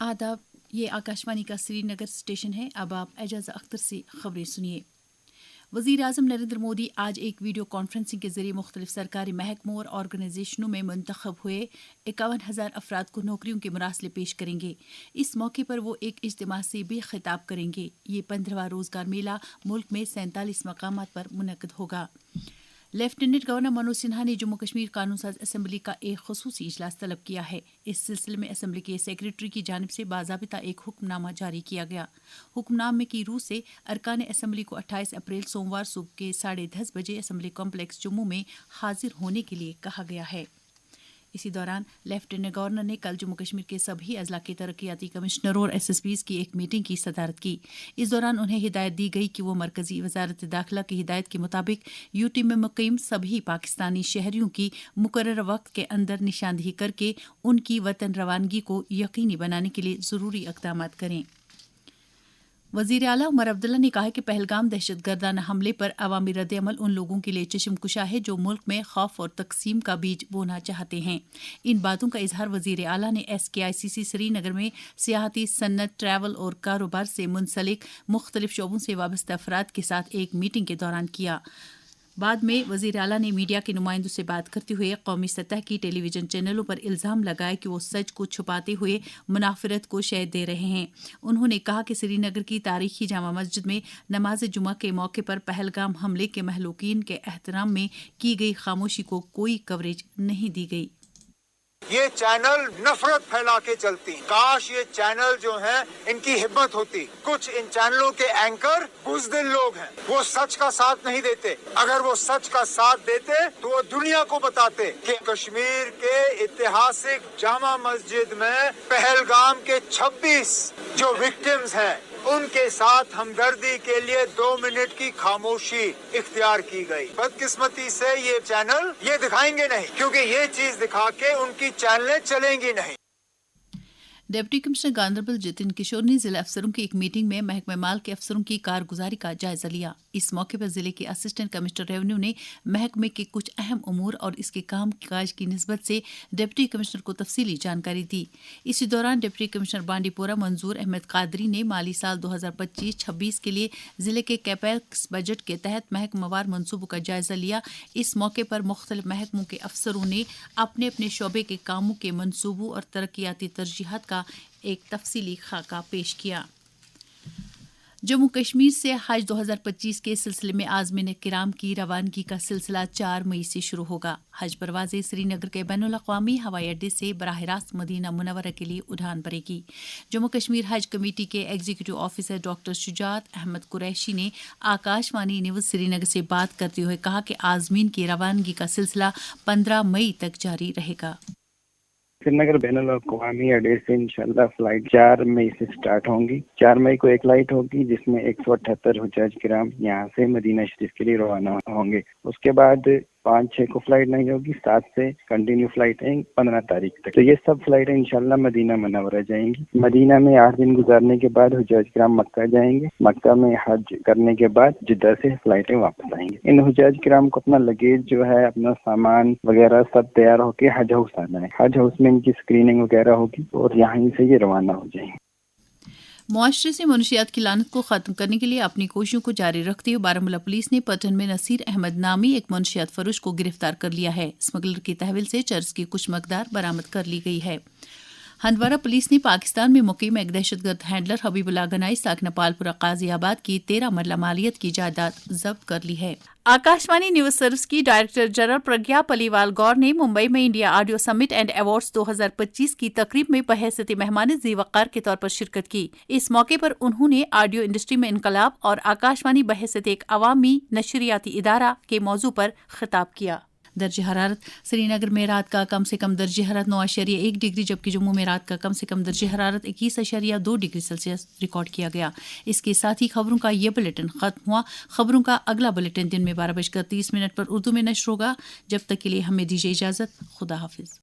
आदाब, ये आकाशवाणी का श्रीनगर स्टेशन है। अब आप एजाज अख्तर से खबरें सुनिए। वज़ीर आज़म नरेंद्र मोदी आज एक वीडियो कॉन्फ्रेंसिंग के जरिए मुख्तलिफ सरकारी महकमों और ऑर्गेनाइजेशनों में मुंतखब हुए 51,000 अफराद को नौकरियों के मरासले पेश करेंगे। इस मौके पर वो एक इज्तिमा से भी खिताब करेंगे। ये 15वां रोजगार मेला मुल्क में 47 मकामात पर मुनक्किद होगा। लेफ्टिनेंट गवर्नर मनोज सिन्हा ने जम्मू कश्मीर कानून साज असम्बली का एक खसूसी इजलास तलब किया है। इस सिलसिले में असम्बली के सेक्रेटरी की जानिब से बाज़ाबिता एक हुक्मनामा जारी किया गया। हुक्मनामे की रूह से अरकान असम्बली को 28 अप्रैल सोमवार सुबह के 10:30 बजे असम्बली कॉम्प्लेक्स जम्मू में हाजिर होने के लिए कहा गया है। इसी दौरान लेफ्टिनेंट गवर्नर ने कल जम्मू कश्मीर के सभी अजला के तरक्याती कमिश्नरों और SSPs की एक मीटिंग की सदारत की। इस दौरान उन्हें हिदायत दी गई कि वो मरकजी वजारत दाखिला की हिदायत के मुताबिक यूटी में मुकीम सभी पाकिस्तानी शहरियों की मुकर्रर वक्त के अंदर निशानदेही करके उनकी वतन रवानगी को यकीनी बनाने के लिए ज़रूरी इक़दाम करें। वज़ीर आला उमर अब्दुल्ला ने कहा कि पहलगाम दहशतगर्दाना हमले पर अवामी रद्द-ए-अमल उन लोगों के लिए चश्मकुशा है जो मुल्क में खौफ और तकसीम का बीज बोना चाहते हैं। इन बातों का इजहार वज़ीर आला ने SKICC श्रीनगर में सियाहती सन्नत, ट्रैवल और कारोबार से मुंसलिक मुख्तलिफ शोबों से वाबस्ता अफराद के साथ एक मीटिंग के दौरान किया। बाद में वज़ीर आला ने मीडिया के नुमाइंदों से बात करते हुए कौमी सतह की टेलीविजन चैनलों पर इल्ज़ाम लगाया कि वो सच को छुपाते हुए मुनाफरत को शय दे रहे हैं। उन्होंने कहा कि श्रीनगर की तारीखी जामा मस्जिद में नमाज जुमा के मौके पर पहलगाम हमले के महलूकीन के एहतराम में की गई खामोशी को कोई कवरेज नहीं दी गई। ये चैनल नफरत फैला के चलती। काश ये चैनल जो है इनकी हिम्मत होती। कुछ इन चैनलों के एंकर बुज़दिल लोग हैं, वो सच का साथ नहीं देते। अगर वो सच का साथ देते तो वो दुनिया को बताते कि कश्मीर के ऐतिहासिक जामा मस्जिद में पहलगाम के 26 जो विक्टिम्स हैं उनके साथ हमदर्दी के लिए 2 मिनट की खामोशी इख्तियार की गई। बदकिस्मती से ये चैनल ये दिखाएंगे नहीं, क्योंकि ये चीज दिखा के उनकी चैनलें चलेंगी नहीं। डिप्टी कमिश्नर गांधरबल जितिन किशोर ने जिला अफसरों की एक मीटिंग में महकमा माल के अफसरों की कारगुजारी का जायजा लिया। इस मौके पर जिले के असिस्टेंट कमिश्नर रेवेन्यू ने महकमे के कुछ अहम उमूर और इसके काम काज की निस्बत से डिप्टी कमिश्नर को तफसीली जानकारी दी। इसी दौरान डिप्टी कमिश्नर बांडीपोरा मंजूर अहमद कादरी ने माली साल 2025-26 के लिए जिले के कैपेक्स बजट के तहत महकमावार मंसूबों का जायजा लिया। इस मौके पर मुख्तलिफ महकमों के अफसरों ने अपने अपने शोबे के कामों के मंसूबों और तरक्याती तरजीहात का एक तफसीली खाका पेश किया। जम्मू कश्मीर से हज 2025 के सिलसिले में आज़मीन किराम की रवानगी का सिलसिला 4 मई से शुरू होगा। हज परवाज़ें श्रीनगर के बैनुल अक़वामी हवाई अड्डे से बराह रास्त मदीना मुनव्वरा के लिए उड़ान भरेगी। जम्मू कश्मीर हज कमेटी के executive officer doctor Shujat Ahmad Qureshi ने आकाशवाणी न्यूज़ श्रीनगर से बात करते हुए कहा कि आज़मीन की रवानगी का सिलसिला 15 मई तक जारी रहेगा। श्रीनगर बैनुल अक़वामी अड्डे से इंशाल्लाह फ्लाइट 4 मई से स्टार्ट होंगी। 4 मई को एक फ्लाइट होगी जिसमें 178 हुज्जाज किराम यहाँ से मदीना शरीफ के लिए रवाना होंगे। उसके बाद 5-6 को फ्लाइट नहीं होगी, 7 से कंटिन्यू फ्लाइट है 15 तारीख तक। तो ये सब फ्लाइटें इंशाल्लाह मदीना मुनव्वरा जाएंगी। मदीना में 8 दिन गुजारने के बाद हुज्जाज किराम मक्का जाएंगे। मक्का में हज करने के बाद जिद्दा से फ्लाइटें वापस आएंगी। इन हुज्जाज किराम को अपना लगेज जो है, अपना सामान वगैरह सब तैयार होके हज हाउस आना है। हज हाउस में इनकी स्क्रीनिंग वगैरह होगी और यहाँ से ये रवाना हो जाएंगे। मुआशरे से मनशियात की लानत को खत्म करने के लिए अपनी कोशिशों को जारी रखते हुए बारामूला पुलिस ने पटन में नसीर अहमद नामी एक मनशियात फरोश को गिरफ्तार कर लिया है। स्मगलर की तहवील से चर्च की कुछ मकदार बरामद कर ली गई है। हंदवारा पुलिस ने पाकिस्तान में मुकीम एक दहशतगर्द हैंडलर हबीबुल्लाह गनाई साकना पालपुरा गाजियाबाद की 13 मरला मालियत की जायदाद जब्त कर ली है। आकाशवाणी न्यूज सर्विस की डायरेक्टर जनरल प्रज्ञा पलीवाल गौर ने मुंबई में India audio summit and awards 2025 की तकरीब में बहैसियत मेहमान ज़ी-वक़ार के तौर पर शिरकत की। इस मौके पर उन्होंने ऑडियो इंडस्ट्री में इनकलाब और आकाशवाणी बहैसियत एक अवामी नशरियाती इदारा के मौजू पर खिताब किया। दर्जे हरारत श्रीनगर में रात का कम से कम दर्जे हरारत 9.1 डिग्री जबकि जम्मू में रात का कम से कम दर्जे हरारत 21.2 डिग्री सेल्सियस रिकॉर्ड किया गया। इसके साथ ही खबरों का ये बुलेटिन खत्म हुआ। खबरों का अगला बुलेटिन दिन में 12:30 पर उर्दू में नश्र होगा। जब तक के लिए हमें दीजिए इजाजत। खुदा हाफिज।